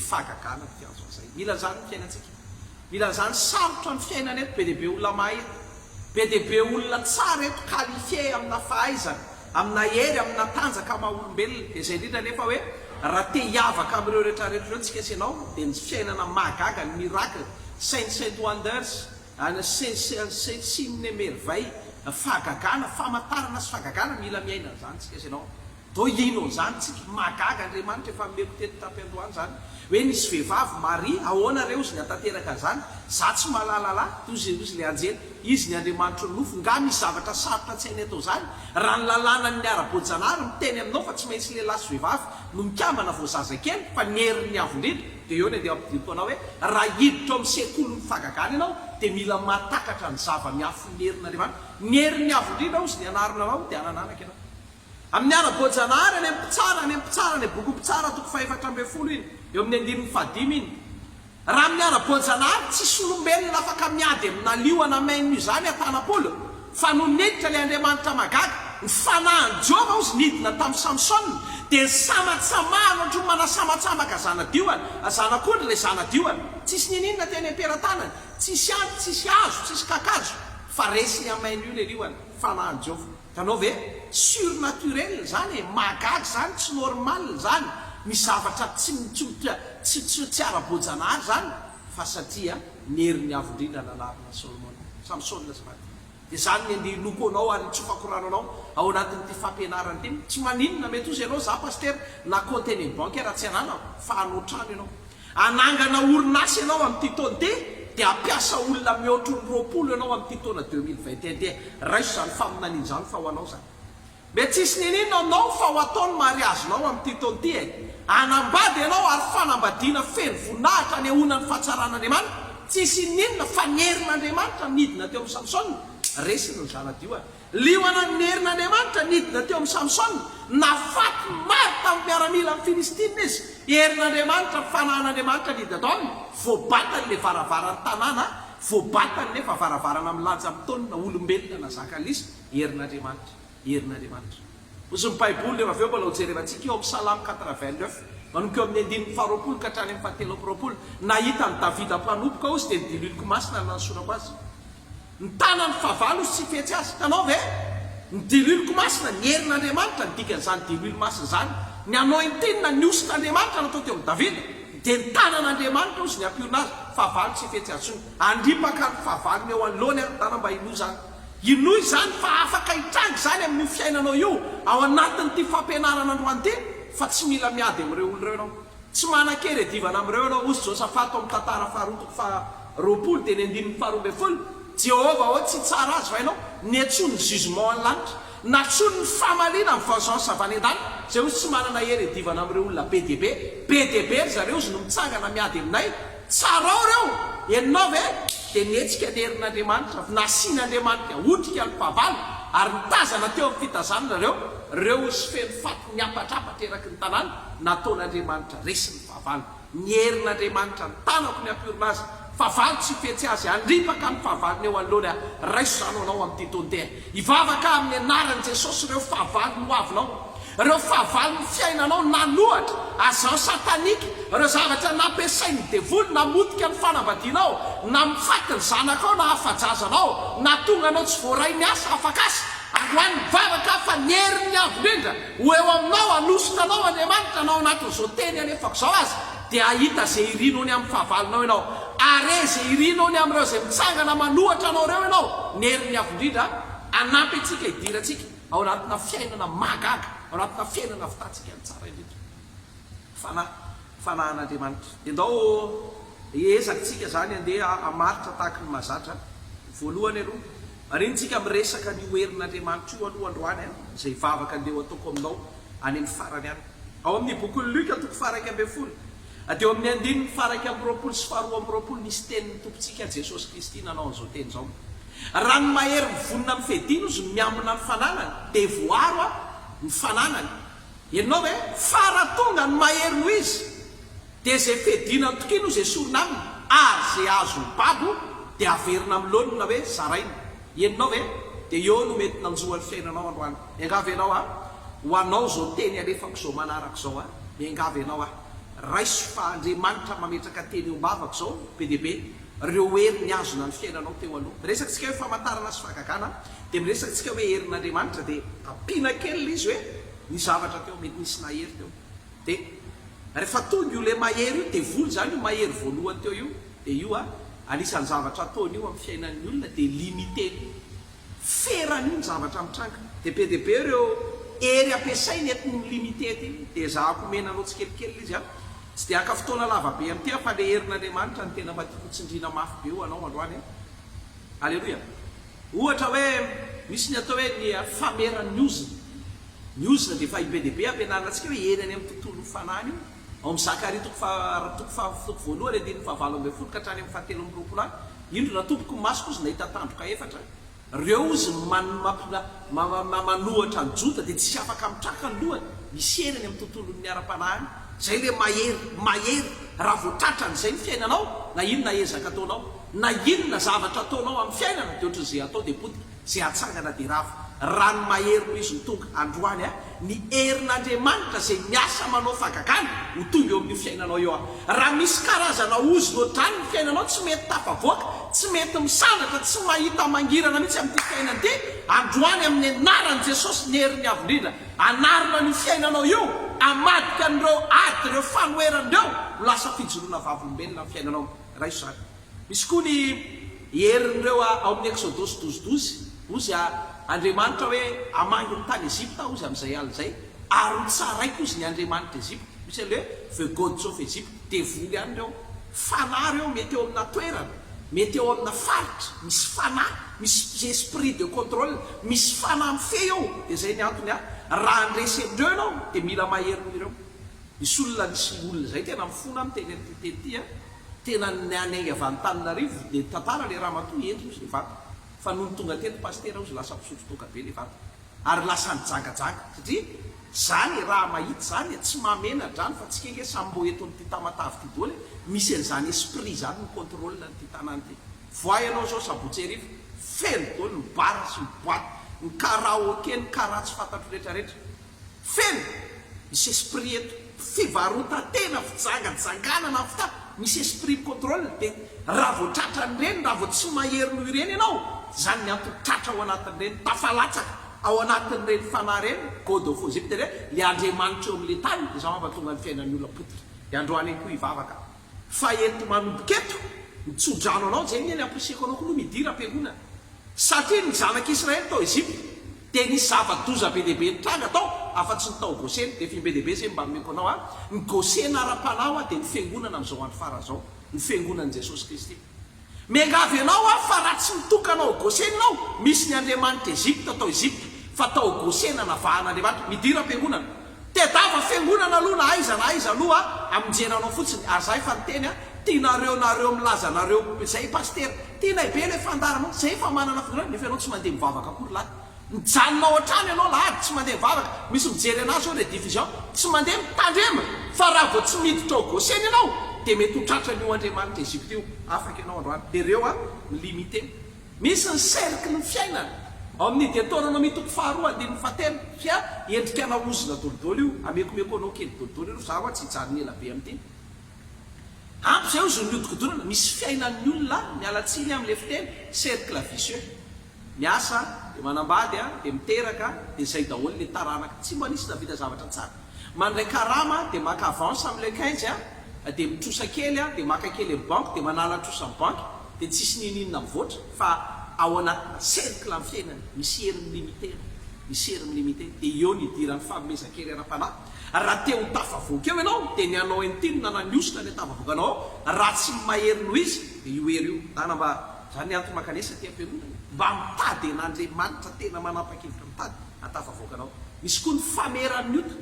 fagagana fiazozay mila zany ny fiainantsika mila zany sarotra ny fiainana eto be deaibe olona mahay be deaibe olona tsara eto qualifie amina fahaizana amina hery amina tanjaka maha-olombelona de zay indrindra nefa hoe raha te hiavaka am'ireo rehetrarehetra reo tsika ianao de ny fiainana mahagaga ny miracle saint wonders simne merveille fagagana famantarana sy fagagana mila miaina zany tsika ianao do ino zany tsika mahagaga andriamanitra efa meko tety tapiandoany zany hoe nisy vehivavy Maria ahoana reo izy ny atanteraka zany za tsy mahalalala tozy le anjely izy ny andriamanitra nofo nga misy zavatra sarotra tsy hainy atao zany raha ny lalàna ny ara-boajanahary miteny aminao fa tsy maintsy lehilahy sy vehivavy no mikambana voazazakely fa nyherin'ny avondrindra de eo ny de ampidiko anao hoe raha hiditra amin'ny sekoly ny fagagana ianao de mila matakatra ny zava-miafo ny herin'andriamanitra ny herin'ny avondrindra izy ny anarina anao de anananaka ianao amin'ny ara-boajanahary any ampitsara any ampitsara any boky mpitsara toko faefatra ambe folo iny eo amin'ny andinin'ny fadimy iny raha amin'ny ara-boajanahary tsisy olombelona afaka miady aminalioana main'io zany atanapolo fa no neditra le andriamanitra magaga ny fanahin jehova ozy nidina tamin'ny samsona de ny samatsamahana ohatry manasamasamaka zanadioana zanak'ondry le zanadioana tsisy nininona teny amperantanany tsisy ady tsisy azo tsisy kakazo fa resiny amain'io le lioana fanahin jehova tanao ve surnaturel zany e magaga zany tsy normal zany misy zavatra tsy ara-boajanahary zany fa satria nyherin'ny avondrindra nalarina solomona samsona zany de zany ny andeha loko anao ary tsofakorano anao ao anatin'ty fampianarany ty tsy maninona mety ozy ianao za paster na contene banque raha tsy anana fa anotrano ianao anangana orinasy ianao am'ty taony ty de ampiasa olona mihoatro ny roapolo ianao am'ty taona 2021 de raiso zany faminaniny zany fa ho anao zany me tsisy nininona anao fa ho ataony mariazonao am'ty taony ty e anambady ianao ary fanambadiana feno voninahitra ny ahona ny fahatsaran'andriamanitra tsisy ninona fa nyherin'andriamanitra nidina teo amin'ny samsona resiny ny zanadioa lioana ny herin'andriamanitra nidina teo amin'ny samsona nafaty maro tamin'ny miaramila amin'ny filistina izy herin'andriamanitra fanahan'andriamanitra nidina taony voabatany le varavarany tanàna voabatany nefa varavarana milanja am'taonina olombelona na zakalisa herin'andriamanitra herin'andriamanitra ozy ny baiboly rehefa aveo mbola hojerevantsika eo amin'ny salamy 89 manomboka eo amin'ny andininy faharoapolo ka hatrany amin'ny fahatelo ampiroapolo nahita ny davida mpanompoka ozy de ny dililoko masina no nansorako azy ny tanany favalo ozy tsy fetsy azy tanao ve ny dililoko masina ny herin'andriamanitra ny dikan'izany dililo masina zany ny anointinina ny oson'andriamanitra natao teo amin'ny davida de ny tanan'andriamanitra ozy ny ampiorina azy favalo tsy fetsy azy sony andripaka ny favalony eo anoloany any tana mba ino zany inoy zany fa afaka hitrangy zany amin'ny fiainanao io ao anatin'ty fampianarana androany ty fa tsy mila miady am'ireo olo reo anao tsy manan-kery edivana am'ireo anao ozy josafato amin'ny tantara faharotoko faharoapolo de ny andinin'ny faharoambe folo jehova hoe tsy tsara azy va ianao ny atsony ny jugement any lanitra na tsony ny famalina amin'ny vengeance avany an-dany zay ozy tsy manana hery edivana am'ireo olona be zareo ozy no mitsangana miady aminay tsarao reo enao ve de nietsika ny herin'andriamanitra nasian'andriamanitra otrika ny favalo ary nitazana teo amin'ny fitazanana reo sy feno faty ny ampatrapatra eraky ny tanàna nataon'andriamanitra resy ny favalo ny herin'andriamanitra ny tanako ny ampiorina azy favalo tsy fetsy azy andripaka ny favalony eo anoloany raiso zano anao am'ty tontea ivavaka amin'ny anaran'i jesosy reo favalo no avinao reo favalo ny fiainanao nanohatra azao satanika reo zavatra nampiasainy devoly namotika ny fanambadianao na mifaty ny zanakao na hafajazanao na tonga anao tsy voaray ny asa afakasy ahoany mivavaka fa nyherin'ny avondrindra ho eo aminao anosona anao andriamanitra anao anatin'izao teny anefako zao azy de ahita zay irinao ny amin'ny fahavalonao ianao are zay irinao ny am'ireo zay mitsangana manohatra anao reo ianao ny herin'ny avondrindra anampy atsika hidiratsika ao anatina fiainana magaga ao anatina fiainana fitatsika ny tsara indrindra fanahan'andriamanitra de ndao ezakitsika zany andeha amaritra tahaka ny mazatra voalohany aloha arintsika miresaka ny herin'andriamanitra io aloha androany any zay vavaka andeha ataoko aminao any amin'ny farany any ao amin'ny bokyny luka toko faraky ambe folo adeo amin'ny andininy faraky ambyroapolo sy faharoa ambyroapolo nisy tenin'ny tompontsika jesosy kristy nanao an'izao teny zao raha ny mahery mivonina amin'ny fedina izy miambina ny fananany de voaro a ny fananany ianao hoe faratonga ny mahery no izy de zay fedina ny tokino zay sorona aminy ary zay azo babo de averina am'lonina hoe zaraina ianao hoe de eo no mety nanjoany fiainanao androany miangavy ianao ho anao zao teny alefako zao manaraka zao miangavy ianao raiso fa andriamanitra mametraka teny eo mbavaka zao be deaibe reo hery ny azona ny fiainanao teo aloha resaktsika hoe famantarana sy fahagagana dia miresaktsika hoe herin'andriamanitra dia ampiana kely izy hoe ny zavatra teo mety nisy nahery teo dia rehefa tonga io le mahery io dia voly zany io mahery voalohany teo io dia io anisan'ny zavatra ataony io amin'ny fiainan'ny olona dia limité ferany io ny zavatra mitranga dia be deaibe reo hery ampiasainy etiny limité ty dia zahako menanao tsy kelikely izy tsy dia aka fotoana lavabe am'ty fa le herin'andriamanitra ny tena matiako tsindrina mafy be eo anao androany alleloia ohatra hoe misy ny atao hoe ny fameran'ny ozina dia fa ibe deaibe ampianarantsika hoe hery any amin'ny tontolo fanany io ao amin'ny Zakaria toko voalohany andiny fahavalo amby folo ka hatrany amin'ny fahatelo amby roapolo any indro natompoko ny masoko izy nahita tandroka efatra reo izy manohatra ny jota dia tsisy afaka mitraka ny lohany misy hery any amin'ny tontolon'ny ara-panahiny zay le mahery raha voatratrany zay ny fiainanao na inona ezaka ataonao na inona zavatra ataonao amin'ny fiainana dia ohatr'zay atao dia potika zay atsangana dia raha ny mahery no izy nitonga androany ny herin'andriamanitra zay miasa manao fagagana ho tonga eo amin'ny fiainanao eo raha misy karazana ozy loatrany ny fiainanao tsy mety tafavoaka tsy mety misandratra tsy mahita mangirana mihitsy amin'ty fiainana ty androany amin'ny anaran'i Jesosy ny heriny avindrindra anarina ny fiainanao io amadika an'ireo ady reo fanoheran'ireo lasa fijoroana vavolombelona amin'ny fiainanao raiso zany misy koa ny herin'ireo ao amin'ny Exodosy 12 ozy andriamanitra hoe amangy ny tany Ezipta ozy amin'izay alina zay ary tsaraiko izy ny andriamanitra Ezipta misy le the gods of Egypt dia voly ihany reo fanahy reo mety eo amina toerana mety eo amina faritra misy fanahy misy esprit de contrôle misy fanahy mife eo dia zay ny antony raha andresen'ireo ianao dia mila mahery ireo misy olona zay tena mifona amin'ny teny ty tena nyanengy avy any Tananarivo dia tantara le raha matoa endro izy le vata fa noho ny tonga tety pastera izy lasa mpisotro toka be le vata ary lasa nijangajanga satria zany raha mahita zany tsy mamena drany fa tsika nge sambo eto n'ity tamatavy ty doly misy an'izany esprit zany ny contrôle nyty tanany ty voay anao zao sabotsy arivo feno doly ny bara sy ny boaty ny karaoke ny karaha tsy fantatro rehetrarehetra feno misy esprit eto fivarota tena fijangajangana fita misy esprit contrôle dia raha voatratra nyreny raha vo tsy mahery noho ireny ianao zany ny antony tratra ao anatin'ireny tafalatsaka ao anatin'ireny fanahy reny god of Egypte re le andriamanitra eo amin'le tany dia za mampatonga ny fiainan'ny olona potika dia androany koa hivavaka fa ento manomboketo mitsodrano anao zay ny ampiseko anao koa no midira am-piangonana satria ny zanak'Israely tao Ezipta dia nisy zava-doza be deaibe nitranga tao afa-tsy ny tao Goseny dia fi be deaibe zay mba meko anao ny Goseny ara-panao dia ny fiangonana amin'izao andro farany zao ny fiangonan'i Jesosy Kristy miangavy anao fa raha tsy mitokanao Goseny anao misy ny andriamanitra Ezipta tao Ezipta fa tao Goseny navahan'andriamanitra midira am-piangonana tedava fiangonana aloha na aiza aloha aminjenanao fotsiny azay fa nyteny tianareo milaza nareo zay pastera tianay be le fandaranao zay fa manana fiangonana nefa ianao tsy mandeha mivavaka akory lahy mijanonao ohatrany ianao lahady tsy mandeha mivavaka misy mijery anazy ao le division tsy mandeha mitandrema fa raha vo tsy miditra ao Goseny ianao dia mety hotratra n'io andriamanitra Ezipta io afaka ianao androany dia reo milimité misy ny cercle ny fiainana ao amin'ny diataonanao mitoko faharoa andininy fatelo fia endrika ana ozona dolidoly io amekomeko anao kely dolidoly io za tsy hijanony ela be amin'ity ampy zay ozy miodikodonana misy fiainan'ny olona mialatsiny amin'le fiteny cercle vicieux miasa dia manambady dia miteraka dia zay daholo le taranaka tsy mba nisy navita zavatra tsara mandray karama dia maka avance amin'le 15 dia mitrosa kely dia maka kely amin'ny banque dia manala trosa amin'ny banque dia tsisy nininina mivoatra fa ao anatina cercle amin'ny fiainana misy heriny limité dia eo nidiran'ny famomezan-kely ara-panahy raha teo tafavoaka eo ianao dia ny anao entinona na niositra ny tafavoakanao raha tsy mahery noho izy dia io hery io dana mba zany antony makanesa ty am-piangonana mba mitady an'andriamanitra tena manapa-kevitra mitady atafavoakanao misy koa ny fameran'ny ota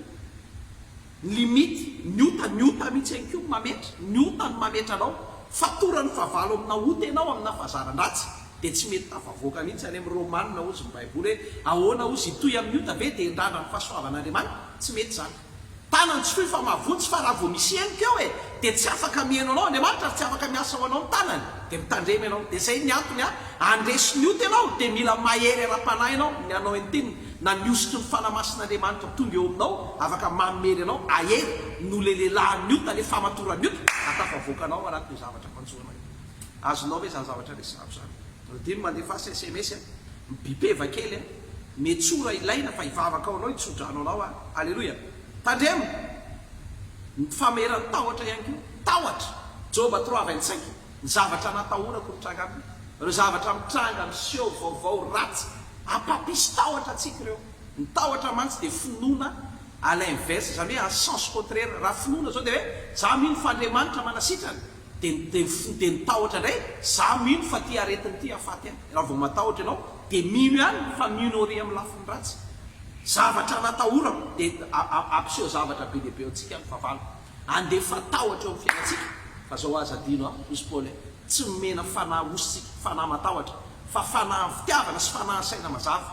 limity niota mihitsy any ko mametra niota ny mametra anao fatorany favalo amina ota ianao amina fahazaran-dratsy dia tsy mety tafavoaka mihitsy any amin'ny romanina ozy ny baiboly hoe ahoana ozy itoy amin'ny ota ve dia indrandra ny fahasoavan'andriamanitra tsy mety zany tanany tsy foy fa mahavotsy fa raha vo misy enika eo dia tsy afaka mihaino anao andriamanitra tsy afaka miasa ho anao ny tanany dia mitandremy ianao dia zay ny antony andresy ny ota ianao dia mila mahery ara-panahy ianao ny anao entininy na niositry ny fanamasin'andriamanitra tonga eo aminao afaka mamery anao ahery no le lehilahynyota le famatoran'ota atafavoakanao anatin'io zavatra mpanjoana azonao hoe zany zavatra resako zany dimy mandefa sms mibipeva kely metsora ilaina fa ivavaka ao anao itsodrano anao alleloia tandremo ny famerany tahotra ihany keo tahotra joba 3:25 ny zavatra natahorako mitranga aminy reo zavatra mitranga miseho vaovao ratsy apapisy tahotra atsika ireo ny tahotra mantsy dia finoana à l'inverse zany hoe en sens contraire raha finoana zao dia hoe za mino fa andriamanitra manasitrany dia ny tahotra indray za mino fa ty aretiny ty afaty any raha vao matahotra ianao dia mino ihany fa minory amin'ny lafiny ratsy zavatra natahorako dia ampiseho zavatra be dehibe atsika amin'ny favalo andefa tahotra eo amin'ny fiainatsika fa zao aza adino misy paoly tsy mena fanahy ositsika fanahy matahotra fa fanahy fitiavana sy fanahy saina mazava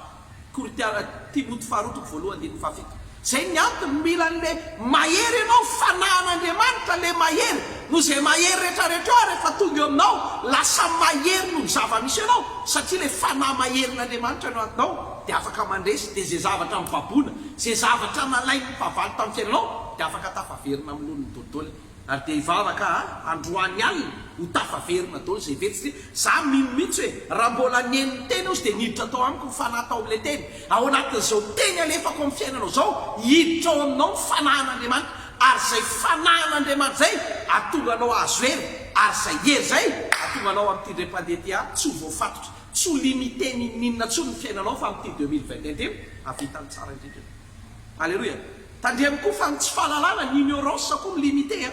Korinthiana Timoty faharotoko voalohany diny fafito zay ny antony mila an'le mahery ianao fanahan'andriamanitra le mahery no zay mahery rehetrarehetra eo rehefa tonga eo aminao lasa mahery no zava-misy ianao satria le fanahy maherin'andriamanitra no antinao dia afaka mandresy dia zay zavatra mivabona zay zavatra nalainy mifavaly tamin'ny fiainanao dia afaka tafaverina amin'olony dodole ary dia ivavaka androany alina ho tafaverina dolo zay vetsy za mino mihitsy hoe raha mbola neniny teny izy dia niditra atao amiko mifanahy tao amin'ilay teny ao anatin'izao teny alefako amin'ny fiainanao zao hiditra ao aminao ny fanahan'andriamanitra ary zay fanahan'andriamanitra zay atonga anao azo hery ary zay hery zay atonga anao amin'ity ndrem-pandeha ty tsy ho voafatotra tsy ho limité ninona tso ny fiainanao fa amin'ity 2021 avitany tsara indrindra alleloia tandremo koa fa tsy fahalalana ny ignorance koa milimité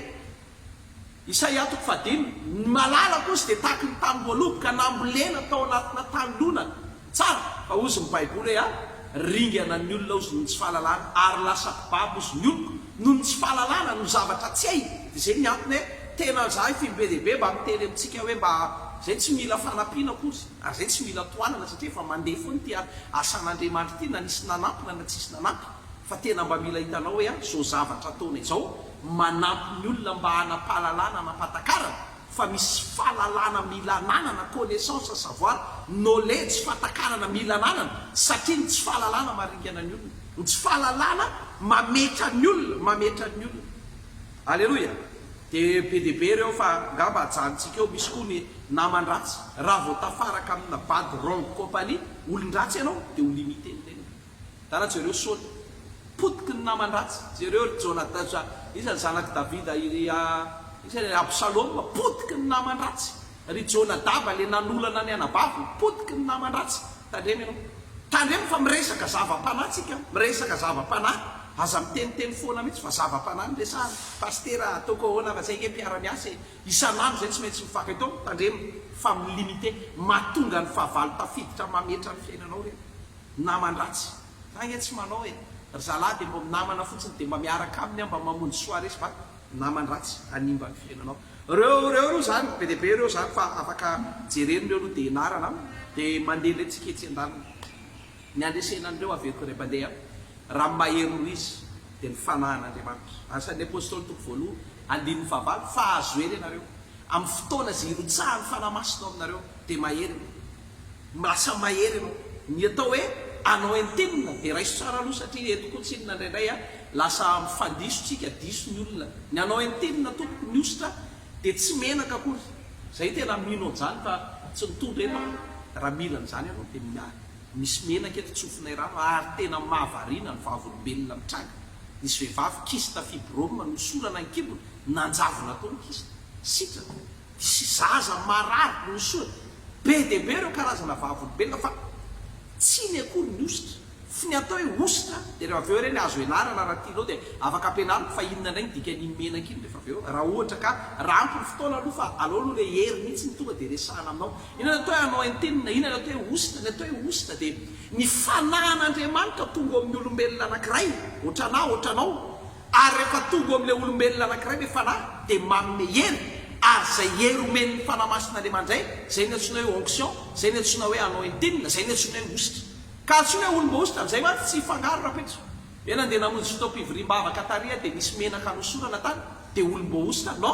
Isaia 1:5 malala koa sy dia tahaky ny tany voaloboka nambolena tao anatina tanylonana tsara fa ozy ny baiboly hoe ringana ny olona ozy no tsy fahalalana ary lasa mpibabo ozy ny oloko no ny tsy fahalalana no zavatra tsy hay dia zay ny antony hoe tena zahay fimbe dehibe mba miteny amintsika hoe mba zay tsy mila fanampiana kozy ary zay tsy mila toanana satria fa mandeha foany ty asan'andriamanitra ty na nisy nanampy na tsisy nanampy fa tena mba mila hitanao hoe zao zavatra ataona izao manampy ny olona mba hanapahalalana napatakarana fa misy fahalalana mila nanana connaissance savoir knowledge fatakarana mila nanana satria ny tsy fahalalana maringana ny olona ny tsy fahalalana mametra ny olona alleloia dia be dehibe reo fa ngamba ajanontsika eo misy koa ny namandratsy raha vao tafaraka amina bady wrong compagnie olondratsy ianao dia ho limité ny tena tanatsy ireo saoly potiky ny namandratsy zareo Jonathan isan'ny zanaky Davida isany Absaloma potiky ny namandratsy ry Jonadaba le nanolana ny anabavy potiky ny namandratsy tandremo fa miresaka zava-panahy tsika miresaka zava-panahy aza miteniteny foana mihitsy fa zava-panahy nyresahana pastera ataoko ahoana fa zay nge mpiara-miasa isan'andro zay tsy maintsy mifaka etao tandremo fa milimité mahatonga ny fahavalo tafiditra mametra ny fiainanao reny namandratsy zany tsy manao ry zalahy dia mba namana fotsiny dia mba miaraka aminy mba mamonjy soaresy fa namandratsy animba ny fiainanao reo zany be dehibe reo zany fa afaka jereny reo aloha dia enarana dia mandeha le tsika etsy an-daniny ny andresenan'ireo averiko ray mandeha raha mahery izy dia ny fanahan'andriamanitra asan'ny apôstôly toko voaloha andininy favalo fa azo hery ianareo amin'ny fotoana zay irotsahan'ny fanamasinao aminareo dia mahery lasa mahery ianao ny atao hoe anao entenina dia raiso tsara aloha satria etokontsinina indraindray lasa mifandiso tsika diso ny olona ny anao entenina tompoko ny ositra dia tsy menaka akory zay tena mino zany fa tsy mitondra enao raha milan'izany ianao dia misy menaka eto tsofinay rano ary tena mahavariana ny vavolombelona mitranga nisy vehivavy kista fibrome no sorana ny kibona nanjavona tao ny kista sitrana sy zaza marary no sorana be dehibe reo karazana vavolombelona fa tsy ny akory ny ositra fa ny atao hoe ositra dia rehefa avy eo reny azo enarana raha tianao dia afaka ampianarina fa inona indray ny dika ny menaka iny rehefa avy eo raha ohatra ka rampy ny fotoana aloha fa aleo aloha le hery mihitsy ny tonga dia resahana aminao inona ny atao hoe anao entenina inona ny atao hoe ositra ny atao hoe ositra dia ny fanahan'andriamanitra tonga amin'ny olombelona anankiray ohatranao ary rehefa tonga amin'ilay olombelona anankiray le fanahy dia manome hery ary zay hery omen'ny fanamasin'andriamanitra zay ny atsona hoe onction zay ny atsona hoe anao entenina zay ny atsona hoe ositra ka atsona hoe olomba ositra am'izay ma tsy fangaro rapetso ena ndeha namonjy fotoam-pivoriam-bavaka taria dia misy menaka nosorana tany dia olomba ositra no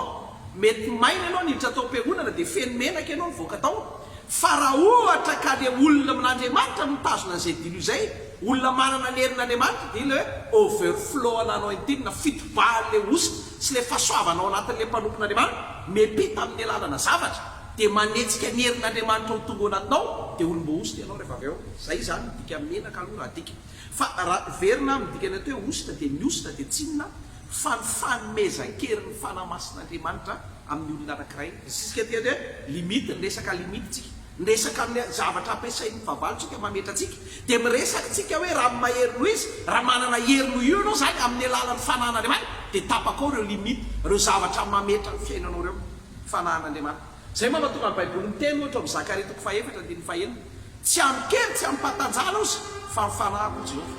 mety maina ianao niditra atao am-piangonana dia feno menaka ianao mivoaka tao fa raha ohatra ka le olona amin'andriamanitra mitazona an'izay dilo zay olona manana ny herin'andriamanitra dia ile hoe overflow ananao intinna fitobahan'le ositra sy le fahasoavanao anatin'le mpanompon'andriamanitra mepita amin'ny alalana zavatra dia manetsika ny herin'andriamanitra ho tonga anatinao dia olombo ositra ianao rehefa avy eo zay zany midika menaka aloha raha dika fa raha verina midika ny atao hoe ositra dia ny ositra dia tsinona fa ny fanomezan-keriny fanamasin'andriamanitra amin'ny olona anankiray sisika tia hoe limite ny resaka limite tsika nyresaka amin'ny zavatra ampiasain'ny fahavalontsika mametratsika dia miresaka tsika hoe raha maherino izy raha manana herino io anao zany amin'ny alalan'ny fanahan'andriamanitra dia tapakao reo limite reo zavatra mametra ny fiainanao reo fanahan'andriamanitra zay manao tonga ny baiboly miteny ohatra amin'ny Zakaria 4:1 tsy amikely tsy amimpatanjala ozy fa mifanahako Jehova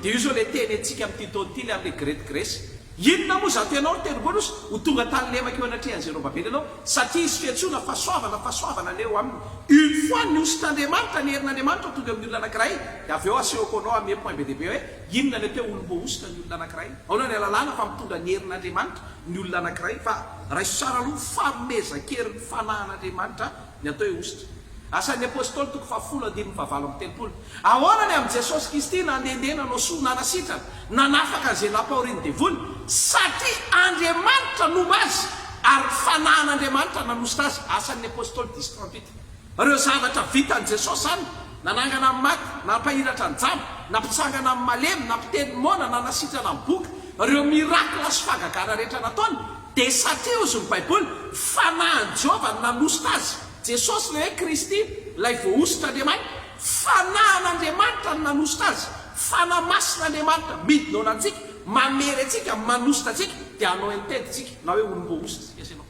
dia io zao le teny antsika amin'ny titony ity le amin'ny Grete Grèce inona moa zato ianao no tenokoana ozy ho tonga tany lemaka eo anatrehan'ny Zerobabely ianao satria izy fiantsoana fahasoavana leo aminy une fois ny ositr'andriamanitra ny herin'andriamanitra tonga amin'ny olona anankiray dia avy eo asehoko anao amin'ny point be dehibe hoe inona ny atao olombo ositra ny olona anankiray aona ny alalàna fa mitondra ny herin'andriamanitra ny olona anankiray fa raiso tsara aloha fanomezan-keriny fanahan'andriamanitra ny atao hoe ositra asan'ny apôstôly toko 10:7 ahoana ny amin'i Jesosy Kristy nandehandeha nanao soa nanasitrana nanafaka an'izay nampaoriany devony satria andriamanitra nomba azy ary fanahan'andriamanitra nanositra azy asan'ny apôstôly 10:38 reo zavatra vitan'i Jesosy zany nanangana amin'ny maty nampahiratra ny jamba nampitsangana amin'ny malemy nampiteny mona nanasitrana amin'ny boka reo mirakla sy fagagana rehetra nataony dia satria ozy ny baiboly fanahan'i Jehova nanositra azy Jesosy le hoe Kristy lay voaositra andriamanitra fanahan'andriamanitra ny nanositra azy fanamasin'andriamanitra midinao antsika mamery atsika manositra atsika dia anao enteditsika na hoe olombo ositra tsika sanao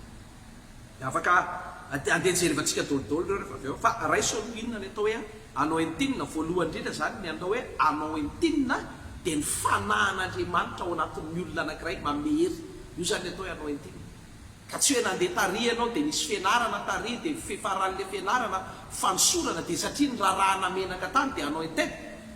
afaka andehajerevantsika dolidolo reo rehefa avy eo fa raiso inona ny atao hoe anao entinna voalohany indrindra zany ny atao hoe anao entinna dia ny fanahan'andriamanitra ao anatin'ny olona anankiray mamery io zany ny atao hoe anao entinna ka tsy hoe nandeha tary ianao dia nisy fianarana tary dia fifaran'le fianarana fanosorana dia satria ny rarahana menaka tany dia anao entedy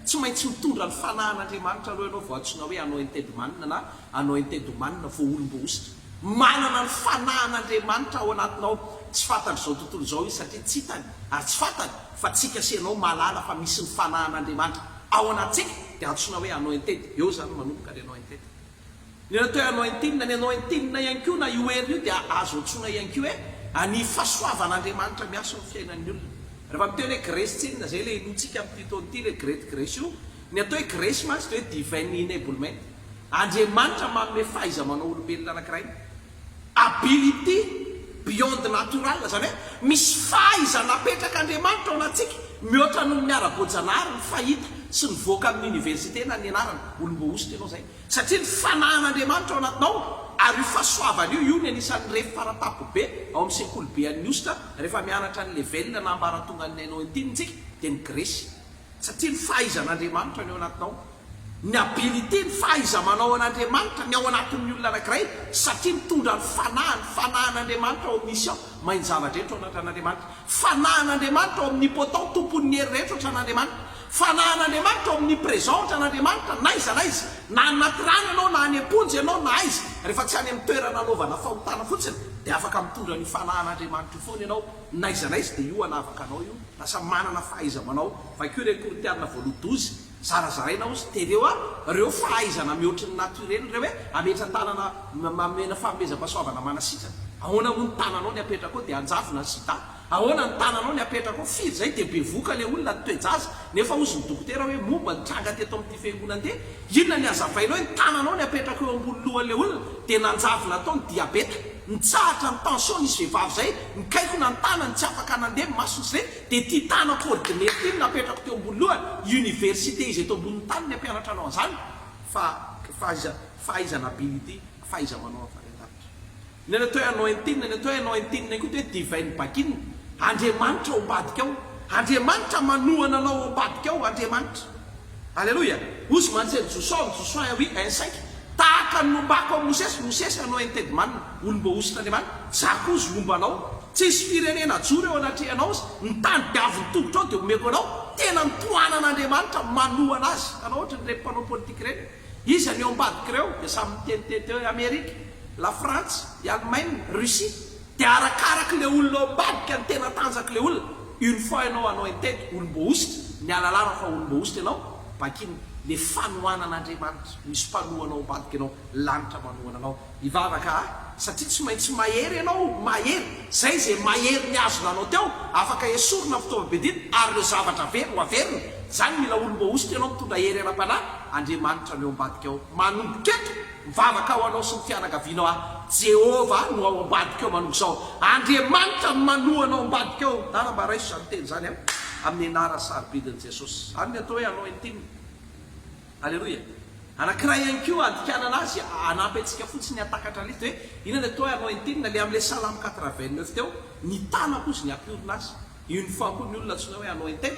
tsy maintsy mitondra ny fanahan'andriamanitra aloha ianao voantsona hoe anao entedomanina na anao entedomanina vo olombo ositra manana ny fanahan'andriamanitra ao anatinao tsy fantany zao tontolo zao izy satria tsy hitany ary tsy fantany fa tsika sianao malala fa misy ny fanahan'andriamanitra ao anatsika dia antsona hoe anao entedy eo zany manomboka le anao entedy ny natao anao entinna ny anao entinna ihany koa na io heriny io dia azo antsona ihany ko hoe any fahasoavan'andriamanitra miasa ny fiainan'ny olona rehefa miteny hoe grèce tsinina zay le inontsika amin'ny titonyity le grete grèce io ny atao hoe grèce mantsy dia hoe divine enablement andriamanitra manome fahaiza manao olombelona anankiray ability beyond natural zany hoe misy fahaiza napetraka andriamanitra ao anatsika mihoatra no miara-bojanahary ny fahita sy ny voaka amin'ny université na ny anarana olombo ositra ianao zay satria ny fanahan'andriamanitra ao anatinao ary io fahasoavana io ny anisan'ny refy faratapo be ao amin'ny sekoly be an'ny ositra rehefa mianatra ny levelina na ambaratonga ny ainao antinitsika dia ny grèce satria ny fahaizan'andriamanitra ny ao anatinao ny abilité ny fahaiza manao an'andriamanitra ny ao anatin'ny olona anankiray satria mitondra ny fanahan'andriamanitra ao amin'ny mission mainy zavadrehetra ao anatin'andriamanitra fanahan'andriamanitra ao amin'ny potent tompon'ny hery rehetra ohatra n'andriamanitra fanahan'andriamanitra ao amin'ny présent ohatra n'andriamanitra naiza naiza na anaty rano ianao na any amponjy ianao na aiza rehefa tsy any amin'ny toerana anaovana fahotana fotsiny dia afaka mitondra ny fanahan'andriamanitra io foana ianao naiza naiza dia io anavaka anao io lasa manana fahaiza manao va keo re Korintiana 12 zarazaraina ozy tereo reo fahaizana mihoatra ny naturel reo hoe ametra-tanana mamena fanomezam-pahasoavana manasitrana ahoana mo ny tananao ny apetraka ao dia anjavona ny sida ahoana ny tananao ny apetraka ao firy zay dia bevoka le olona ny toejaza nefa ozy ny dokotera hoe momba nitranga teto amin'ity fiangonandeha inona ny azavainao hoe ny tananao ny apetraka eo ambony lohan'le olona dia nanjavona atao ny diabeta nitsahatra ny tension nisy vehivavy zay nikaiko na ny tanany tsy afaka nandeha masony sy reny dia ty tana coordinaire ty napetrako teo ambony lohany université izy eto amboniny tany ny ampianatra anao an'izany fa fahaizana abilité fahaiza manao afarelavitra ny natao anao entinna ny atao anao entinna koa hoe divine bakinna andriamanitra ao ambadika ao andriamanitra manohana anao ao ambadika ao andriamanitra alleloia ozy mantseny josoa oui un 5 tahaka ny nombako ao mosesy anao entedomanina olombo ositra andriamanitra zako ozy ombanao tsisy firenena joro eo anatrehanao zy ny tany diaviny tongotra ao dia omeko anao tena nitoanan'andriamanitra manohana azy anao ohatra ny repampanao politika reny izy any eo ambadika reo dia samy mitenitety hoe Amerika la France i Allemagne Russie dia arakaraky le olona ao ambadika ny tena tanjaka le olona une fois ianao anao entedy olombo ositra ny alalana fa olombo ositra ianao bakiny le fanohanan'andriamanitra misy mpanohanao ambadika ianao lanitra manohana anao ivavaka satria tsy maintsy mahery ianao mahery zay zay mahery ny azona anao teo afaka esorina fitaovam-bedina ary le zavatra very ho averina zany mila olom-boositra ianao mitondra hery ara-panahy andriamanitra no eo ambadika ao manomboka eto mivavaka ao anao sy ny fianakavianao jehova no ao ambadika eo manomboka zao andriamanitra manohanao ambadika eo dana mba raiso zany teny zany amin'ny anara sarobidin'i jesosy zany ny atao hoe anao entinina alleloia anankiray ihany koa andikanana azy anampy antsika fotsiny atakatra lito hoe inona ny atao hoe anao entinina le amin'le salamy 89 teo ny tana kozy ny ampiorina azy une fois koa ny olona tsona hoe anao entena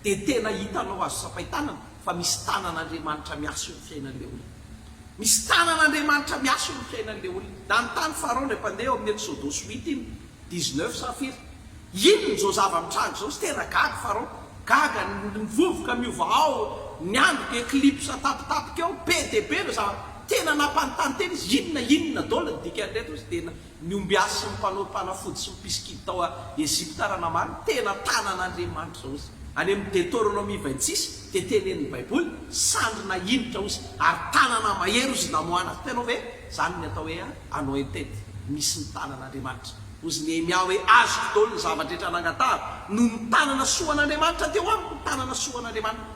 dia tena hitanao azo sapaitanana fa misy tanan'andriamanitra miaso eo ny fiainan'le olona misy tanan'andriamanitra miaso eo ny fiainan'le olona da ny tany farao ny mpandeha eo amin'ny exodus 8 iny 19 safira inony zao zava-mitrango zao sy tena gaga farao gaga mivovoka miova ao ny androka eclipse tapitapika eo be de be no zava tena nampanontany tena izy inona daola dika andreto izy tena niombiasy sy mpanafody sy mipisikity tao a Ezipta raha namany tena tanan'andriamanitra zao izy any amin'ny Deutéronomie 26 dia tenen'ny baiboly sandrina initra ozy ary tanana mahery izy namoana tenao ve zany ny atao hoe anao entety misy ny tanan'andriamanitra ozy Nehemia hoe azoko daoly ny zavadrehetra nangatara no ny tanana soan'andriamanitra teo amiko ny tanana soan'andriamanitra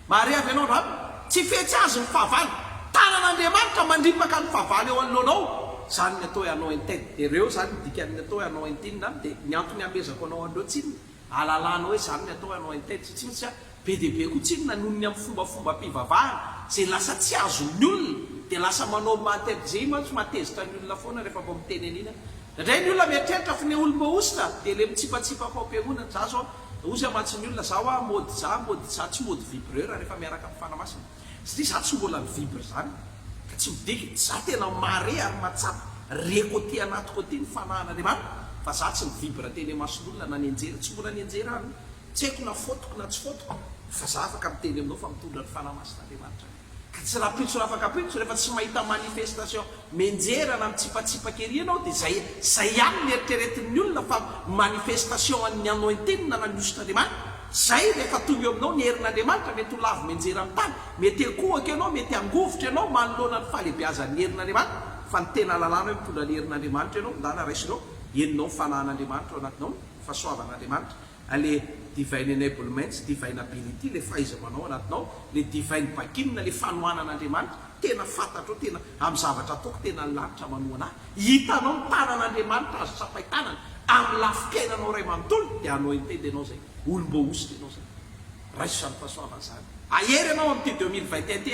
mahare avy ianao raha tsy fetsy azy ny fahavalo tanan'andriamanitra mandripaka ny fahavalo eo anoloanao zany ny atao hoe anao entety dia ireo zany dikany atao hoe anao entinina dia ny antony amezako anao andreo tsinona alalanao hoe zany ny atao hoe anao entety tsy tsitsy be de be koa tsinona nohony amin'ny fombafomba mpivavahana zay lasa tsy azony olona dia lasa manao matezay matsy matezitra ny olona foana rehefa mbo miteny anina indray ny olona mieritreritra fa ny olom-boositra dia le mitsipatsipaka ao am-piangonana za zao ozy amatsy ny olona zaho a mody za tsy mody vibreur rehefa miaraka amin'ny fanamasina satria za tsy mbola mivibre zany ka tsy midiky za tena mare ary matsapa reko ty anatiko ty ny fanahan'andriamanitra fa za tsy mivibre teny mason'olona na ny anjera tsy mbola ny anjera any tsy haiko na fotoko na tsy fotoko fa za afaka miteny aminao fa mitondra ny fanamasin'andriamanitra ka tsy raha pitso afaka pitso rehefa tsy mahita manifestation menjera na mitsipatsipaka ery anao dia zay ihany ny eritreretin'ny olona fa manifestation an'ny anao entenina na nioson'andriamanitra zay rehefa tonga eo aminao ny herin'andriamanitra mety ho lavo menjera amin'ny tany mety akohaka ianao mety angovotra ianao manoloana ny fahalehibiazan'ny herin'andriamanitra fa ny tena lalàna hoe mitondra ny herin'andriamanitra ianao ndana raisinao eninao ny fanahan'andriamanitra ao anatinao fahasoavan'andriamanitra ale divine enablement divine ability le fahaiza-manao anatinao le divine bakinina le fanohanan'andriamanitra tena fantatro tena amin'ny zavatra ataoko tena ny lanitra manohana hitanao ny tanan'andriamanitra azo sapaitanana amin'ny lafipiainanao ray manontolo dia anao entedy ianao zay olom-boositra ianao zay raiso samy fahasoavana zany ahery ianao amin'ity 2021 ty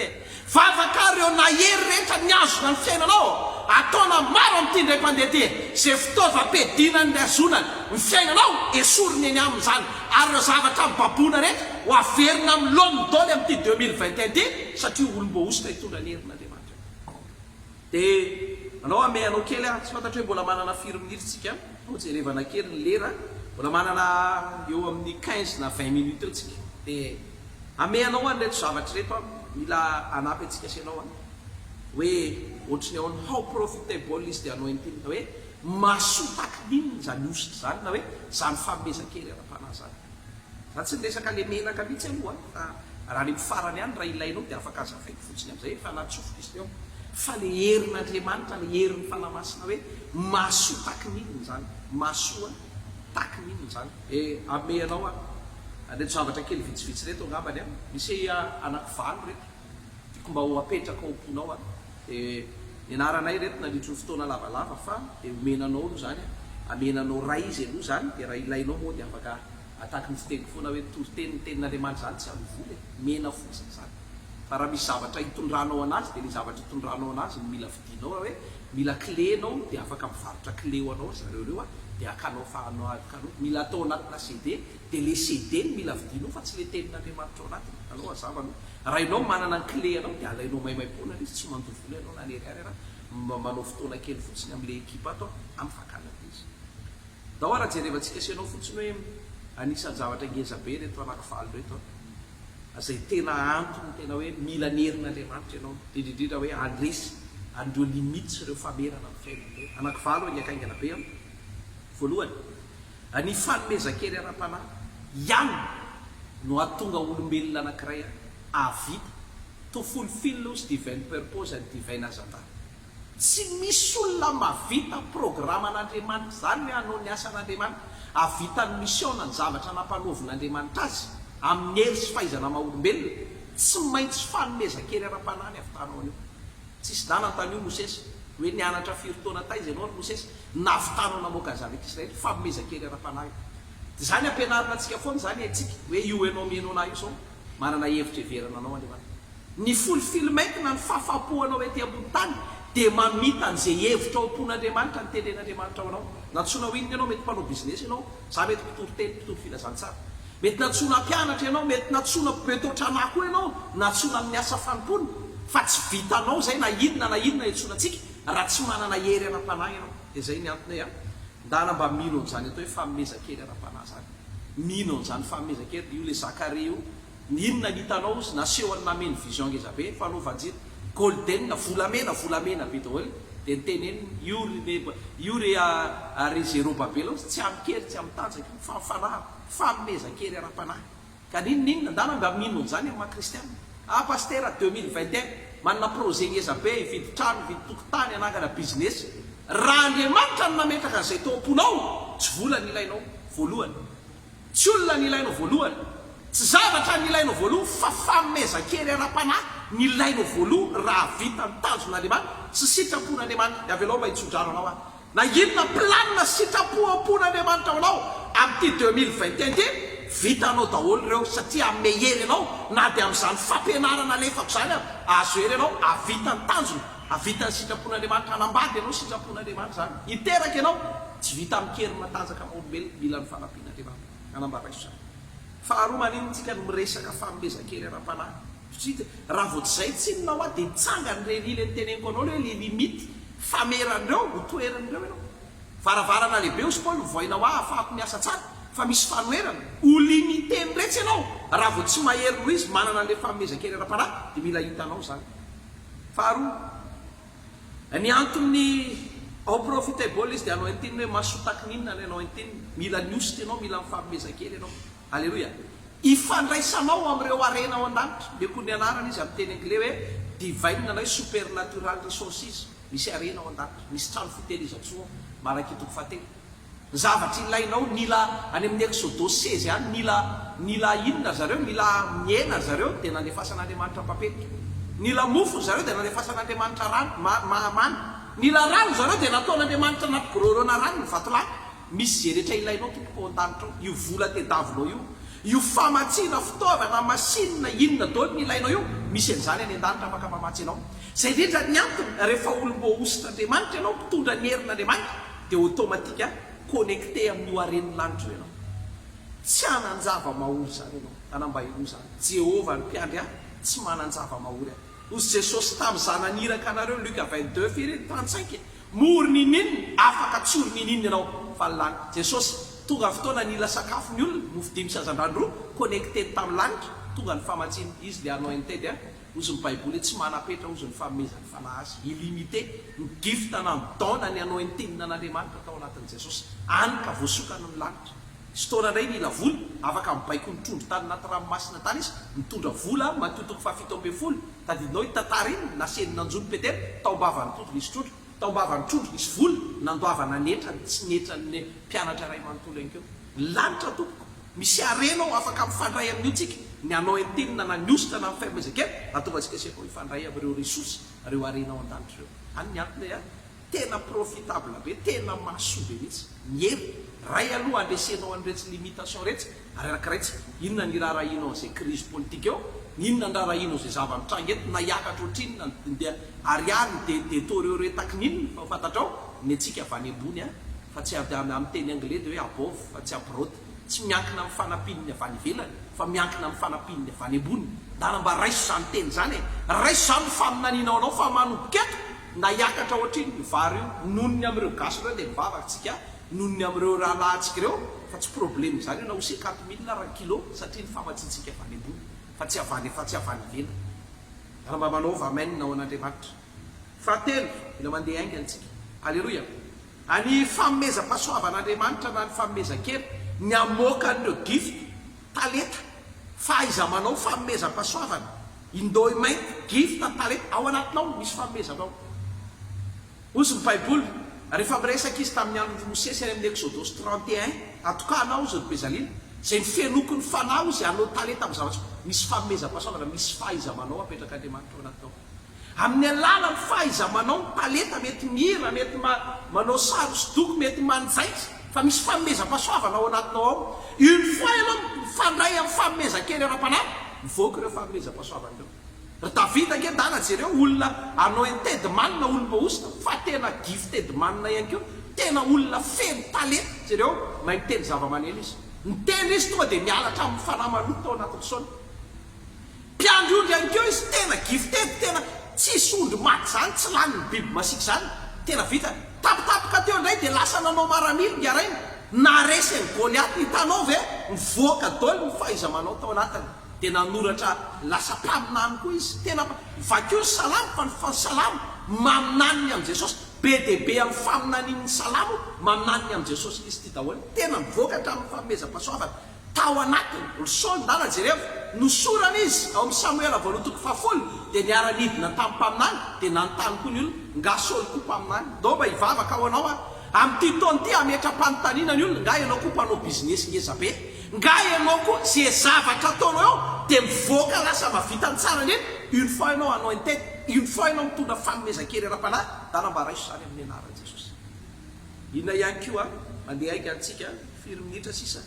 vavaka reo nahery rehetra ny azona ny fiainanao ataona maro amin'ity ndray mpandeha ty zay fitaovam-piadinany ny azonany ny fiainanao esoriny eny amin'izany ary reo zavatra mibabona rehetra ho averina amin'ny lony daoly amin'ity 2021 ty satria olom-boositra hitondra ny herin'andriamanitra dia anao ame anao kely tsy fantatra hoe mbola manana firy miniritsika jerevana kely ny lera mbola manana eo amin'ny 15 na 20 minutes eo tsika dia ame anao any reto zavatra reto mila anampy antsika sy anao any hoe ohatrany ao ny how profitable izy dia anao entinina hoe masotaky ninony zany ositra zany na hoe zany famezan-kely ara-panahy zany za tsy niresaka le menaka mihitsy aloha fa raha ny mifarany any raha ilainao dia afaka azafaiko fotsiny amin'izay fa natsofika izy teo fa le herin'andriamanitra le herin'ny fanamasina hoe masotaky ninony zany masoa taky ninony zany ame anao reto zavatra kely vitsivitsy reto angambany misy anakivalo reto tiako mba ho apetraka omponao dia nianaranay reto nandritry ny fotoana lavalava fa dia omenanao aloha zany amenanao ray izy aloha zany dia raha ilainao moa dia afaka ataky ny fiteny foana hoe toriteny ny tenin'andriamanitra zany tsy amivoly mena fotsiny zany fa raha misy zavatra hitondranao anazy dia le zavatra hitondranao anazy no mila vidinao hoe mila clénao dia afaka mivarotra clé ho anao zareo reo dia akanao fahanao akanao mila atao anatina CD dia le CD ny mila vidinao fa tsy le tenin'andriamanitra ao anatiny anao azavanao raha inao manana ny clé anao dia alainao maimaim-pona izy tsy mandovoly anao na leryary raha manao fotoana kely fotsiny amin'le ekipa atao amin'ny fakanana izy da raha jerevantsika sy anao fotsiny hoe anisan'ny zavatra ngeza be reto anakivalo reto zay tena antony tena hoe mila ny herin'andriamanitra ianao indrindrindra hoe andresy andreo limite sy ireo famerana ny fiainana anakivalo ny akaingana be voalohany ny fanomezan-kely ara-panahy ihany no atonga olombelona anankiray avita to fulfill those divine purpose and divine agenda. Tsy misy olona mavita programan'Andriamanitra zany hanao ny asan'Andriamanitra, avitany mission ny zavatra nampanaovin'Andriamanitra azy amin'ny hery sy fahaizana maha-olombelona, tsy maintsy fanomezan-kely ara-panany avy tanao anio. Tsisy dana tanyio Mosesy hoe nianatra firy-taona taiza ianao ry Mosesy, navitanao namoaka ny zanak'Israely, fanomezan-kely ara-panany. Zany ampianarina antsika foana zany atsika hoe io ianao mianao na io sao manana hevitra heverana anao Andriamanitra. Ny fulfillment-na ny fahafapoanao ety ambony tany dia mamita an'izay hevitra ao am-pon'Andriamanitra ny tenen'Andriamanitra ao anao. Natsoina ho inona ianao, mety mpanao business ianao, za mety mpitoro teny, mpitoro filazantsara, mety natsoina mpianatra ianao, mety natsoina mpitoetra anako ianao, natsoina amin'ny asa fanompoana, fa tsy vitanao zay na inona itsoina antsika raha tsy manana hery ara-panahy ianao. Dia zay ny antony hoe ndana mba mino an'izany atao hoe fanomezan-kely ara-panahy zany. Mino an'izany fanomezan-kely. Io le Zakaria io, inona nitanao izy naseho any nameny vision ngezabe fanaovanjira golden volamena be daholo, dia niteneny io re Zerobabela tsy amikery tsy amtanjaka fa fanahy fanomezan-kely ara-panahy. Ka ninona ndana mba mino an'izany amin'ny makristiana. Pastera 2021 manana projet ngezabe hividy trano, hividy tokotany, anangana business. Raha Andriamanitra no nametraka an'izay tao am-ponao, tsy vola ny ilainao voalohany, tsy olona ny ilainao voalohany, tsy zavatra ny ilainao voalohany, fa fanomezan-kely ara-panahy ny ilainao voalohany raha vita ny tanjon'Andriamanitra sy sitrapon'Andriamanitra. Avelao mba hitsodrano anao ahy na inona planina sitrapoam-pon'Andriamanitra ao anao amin'ity 2021 ty, vitanao daholo ireo, satria mehery ianao na dia amin'izany fampianarana lefako zany azo hery ianao avita ny tanjona, avita ny sitrapon'Andriamanitra, anambady ianao sitrapon'Andriamanitra zany, hiteraka ianao tsy vita mikery matanjaka maolombelona, mila ny fanampian'Andriamanitra anambara iso zany. Faharoa maninontsika no miresaka fanomezan-kely ara-panahy. Raha vao tsy zay tsy inona hoa dia nitsangany rerile ny teneniko anao hoe le limity fameran'ireo ho toeran'ireo ianao. Varavarana lehibe ho Paoly voina hoa ahafahako miasa tsara, fa misy fanoerana ho limité niretsy ianao. Raha vao tsy mahery noho izy manana le fanomezan-kely ara-panahy dia mila hitanao zany. Faharoa, ny antony ao profitable izy dia anao antiny hoe masotaky ninona ny anao antiny, mila niositra ianao, mila mifanomezan-kely ianao. Alleloia. Ifandraisanao amin'ireo arena ao an-danitra. Meko ny anarana izy amin'ny teny anglais hoe divine na hoe supernatural resources. Misy arena ao an-danitra, misy trano fitehirizan-tsoa malaky toko fahatelo. Zavatra ilainao nila any amin'ny Exodus 16 any, nila inona zareo, nila miena zareo dia nanefasan'Andriamanitra papetrika, nila mofo zareo dia nanefasan'Andriamanitra rano mahamany, nila rano zareo dia nataon'Andriamanitra natgororona rano ny vatolahy. Misy zay rehetra ilainao tompoko ao an-danitra ao, io vola tedavinao io famatsiana fitaovana masinina inona daholo ny ilainao io, misy an'izany any an-danitra afaka mamatsy anao. Zay rehetra ny antony rehefa olom-boaositr'Andriamanitra ianao, mpitondra ny herin'Andriamanitra, dia automatika connecté amin'io aren'ny lanitra io ianao. Tsy hanan-java-mahory zany ianao, anambahiro zany. Jehovah ny mpiandry ahy tsy manan-java-mahory ahy. Ozy Jesosy tamin'ny zanan'iraka anareo Luka 22 firy 35, mory ninina afaka tsory ninina ianao fa lany. Jesosy tonga fotoana nila sakafo ny olona, mofo 5 sazan-drano roa connecté tamin'ny lanitra, tonga ny famatsiny izy le anao intedy ozy ny baiboly tsy manapetra ozy ny famezany fanahy azy, illimité ny gift na ny dona ny anao intinina an'Andriamanitra tao anatin'i Jesosy, anyka voasokany ny lanitra. Fotoana indray nila vola, afaka mibaiko mitondro tany anaty ranomasina tany izy, mitondra vola matotoko 720, tadidinao hitantara iny nasenina anjony Petera, taombavany tondro nisy trondro, taombavany trondro nisy vola, nandoavana netra tsy netra ny mpianatra ray manontolo inkeo. Lanitra tompoko, misy arenao afaka mifandray amin'io tsika, ny anao entenina na niositra na mifamezakely, atonga tsika sefa ifandray amin'ireo resosy, reo arenao an-danitra reo. Any ny antony tena profitable be, tena mahasoa be mihitsy, miery ray aloha andresenao an'iretsy limitation retsy, ary arakaretsy inona ny rarahinao an'izay crise politique eo, inona ny rarahinao zay zava-mitranga eto, na hiakatra ohatrinona dia ariary dia toreo retaky ninona fa fantatrao ny atsika avy any ambony fa tsy amin'ny teny anglais dia hoe above fa tsy abroad, tsy miankina amin'ny fanampininy avy any ivelany fa miankina amin'ny fanampininy avy any ambony. Dana mba raiso zany teny zany raiso zany faminaninao anao fa manomboka eto na hiakatra ohatriny ny vary io, nonony amin'ireo gasy ireo dia mivavatsika, nonony amin'ireo rahalahantsika ireo, fa tsy problème zany io na ho 50 000 kilo satria ny famatsitsika avy any ambony fa tsy avany ivelany. Dana mba manaova amen nao an'Andriamanitra. Fratelo, mila mandeha aingana antsika. Alleloia. Any famomezam-pahasoavan'Andriamanitra na ny famomezan-kely, ny amoaka an'ireo gift, talenta, fahaiza manao famomezam-pahasoavana indoi mainty gifta talenta ao anatinao misy fanomezanao. Ozy ny baiboly rehefa miresaka izy tamin'ny andro Mosesy any amin'ny Exodus 31 atokanao izy ry Bezalina zay ny fenoko ny fanao izy anao talenta amin'ny zavatra misy fanomezam-pahasoavana misy fahaiza-manao apetraka Andriamanitra ao anatinao. Amin'ny alalan'ny fahaiza-manao ny talenta mety mihira mety manao sary hosodoko mety manjaitra fa misy fanomezam-pahasoavana ao anatinao ao. Une fois ianao mifandray amin'ny fanomezan-kely ara-panahy mivoaka ireo fanomezam-pahasoavana ireo. Ry Davida ange-dana jereo olona anointed man na olona osina fa tena gifted man ihany keo tena olona feno talenta jereo mahay miteny zava-maneno izy. Miteny izy tonga dia mialatra amin'ny fanahy manoto tao anatin'ny saona. Mpiandry ondry ihany keo izy tena gifted tena tsisy ondry maty zany tsy lany ny biby masiaka zany tena vita. Tapitapoka teo indray dia lasa nanao maramily ngaraina naresy ny Goliaty hitanao ve mivoaka daholo ny fahaiza-manao tao anatiny. Dia nanoratra lasa mpaminany koa izy tena vakio ny salamo fa ny fansalamo maminaniny amin'i Jesosy be dia be amin'ny faminanian'ny salamo maminaniny amin'i Jesosy izy ty daholo tena mivoaka hatramin'ny fanomezam-pahasoavana tao anatiny. Saoly dana jereo nosorana izy ao amin'ny Samuela 2:10 dia niara-nidina tamin'ny mpaminany dia nanontany koa ny olona nga Saoly koa mpaminany do mba hivavaka ao anao amin'ity taona ity ametra-panontaniana ny olona nga ianao koa mpanao bizinesy ngeza be nga ianao koa zay zavatra ataonao eo dia mivoaka lasa mavitany tsara neny. Une fois ianao anointed une fois ianao mitondra fanomezan-kely ara-panahy dana mba raiso zany amin'ny anaran'i Jesosy. Inona ihany koa mandeha aika antsika 4 minitra sisa.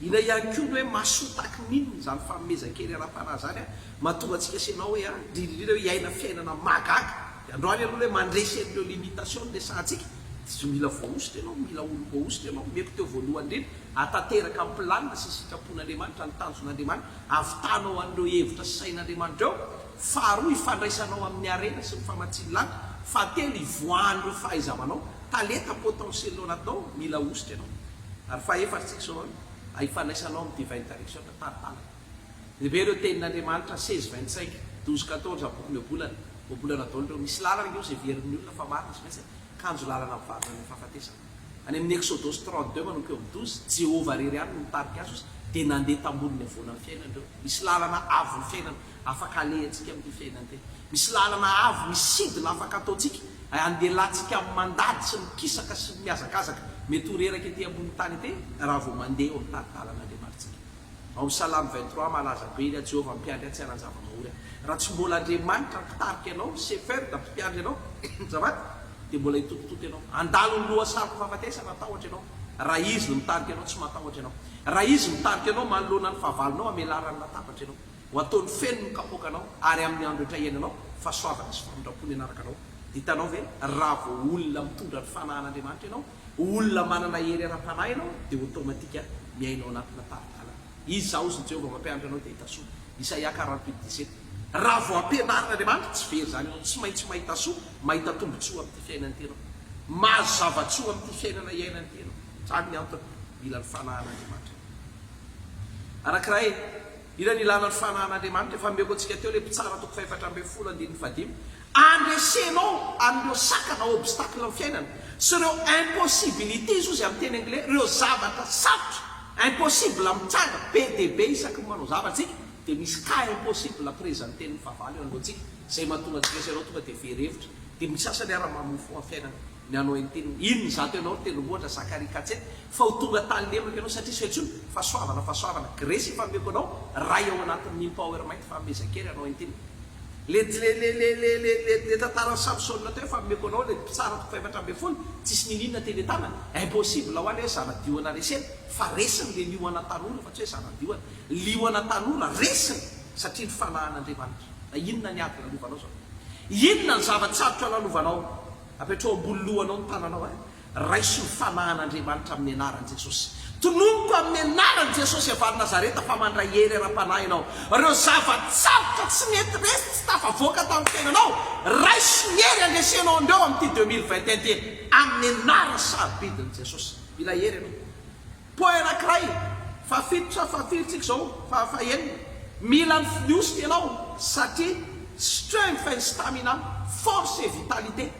Inona ihany koa hoe masotaky mininy zany fanomezan-kely ara-panahy zany mahatonga antsika senao hoe indrindrindrindra hoe hiaina fiainana magaga. Androany aloha hoe mandresy an'ireo limitation ny lesantsika tsy mila voaositra ianao mila olo-voaositra ianao meko teo voalohany indrindra atateraka amin'ny planina sy sitrapon'Andriamanitra ny tanjon'Andriamanitra avitanao an'ireo hevitra sy sain'Andriamanitra eo. Faharoa ifandraisanao amin'ny arena sy ny famatsiny lanitra. Fahatelo ivoahan'ireo fahaiza-manao talenta potentiel anatinao mila ositra ianao. Ary fahaefatra tsika ifandraisanao amin'ny divine direction taritala. Lehibe ireo tenin'Andriamanitra 16:25 12:14 boky bolana daholo ireo misy lalana io zay verin'ny olona fa marina sy maintsy kanjo lalana mivarina ny fahafatesana. Any amin'ny Exodus 32 manomboka eo amin'ny 12 Jehovah rery any nitarika azy dia nandeha tamboniny avoana ny fiainana ireo. Misy lalana avo ny fiainana afaka alehantsika amin'ny fiainana tena. Misy lalana avo misidina afaka ataontsika andelatsika amin'ny mandady sy mikisaka sy miazakazaka mety horeraka ety ambony tany ety raha vao mandeha eo amin'ny taritalan'Andriamanitra. Ao amin'ny Salamy 23 malaza be ilay Jehovah mpiandry tsy anan-java-mahory. Raha tsy mbola Andriamanitra mitarika ianao sefer da mpiandry ianao zavaty dia mbola hitotototo ianao andalo ny loha saroko fahafatesana atahotra ianao. Raha izy no mitarika ianao tsy matahotra ianao. Raha izy mitarika ianao manoloana ny fahavalonao amelarany natapatra ianao ho ataony feno ny kapokanao ary amin'ny andro etra iainanao fahasoavana sy famindrapony anaraka anao. Hitanao ve raha vao olona mitondra ny fanahin'Andriamanitra ianao olona manana hery ara-panahy ianao dia automatika miainao anatina taritala. Izy zao izy ny Jehovah mampianatra anao dia hitasoa. Isaia 48:17 raha vao ampianarin'Andriamanitra tsy very zany ianao tsy maintsy mahita soa mahita tombotsoa amin'ity fiainana ity ianao mahazo zavatsoa amin'ity fiainana iainana ity ianao. Zany ny antony mila ny fanahin'Andriamanitra. Arakaray ila ny ilana ny fanahin'Andriamanitra efa meko antsika teo le mpitsara toko 4:15 andresenao an'ireo sakana obstacle amin'ny fiainana sy ireo impossibilité izy ozy amin'ny teny anglais ireo zavatra sarotra impossible mitsanga be dia be isaky manao zavatsika dia misy cas impossible présenten'ny favalo eo alohantsika zay mahatonga antsika sy anao tonga dia verevitra dia misy sasany ara-mamofo amin'ny fiainana ny anao enteniny inony zato ianao tenomohatra Zakaria 4:7 fa ho tonga tany lemaka ianao satria sy fetsony fahasoavana grésy fameko anao raha eo anatin'ny empowerment fanomezan-kely anao enteniny. Le tantaran'ny Samsona teo efa meko anao le mpitsara toko 4:10 tsisy nininona teny an-tanany impossible ho any hoe zanadioana resena fa resiny le lioana tanora fa tsy hoe zanadioana lioana tanora resiny satria ny fanahin'Andriamanitra. Inona ny ady lalovanao zao? Inona ny zavatsarotra lalovanao? Apetrao ambony lohanao ny tananao raiso ny fanahin'Andriamanitra amin'ny anaran'i Jesosy. Tonomoko amin'ny anaran'i Jesosy avy Nazareta fa mandray hery ara-panahy ianao. Ireo zavatsarotra tsy mety resy tsy tafavoaka tamin'ny fiainanao raiso ny hery andresenao andreo amin'ity 2021 ty amin'ny anarany sarobidin'i Jesosy. Mila hery ianao. Point anankiray fahafilotsika zao fahaenina mila ny ositra ianao satria strength and stamina force et vitalité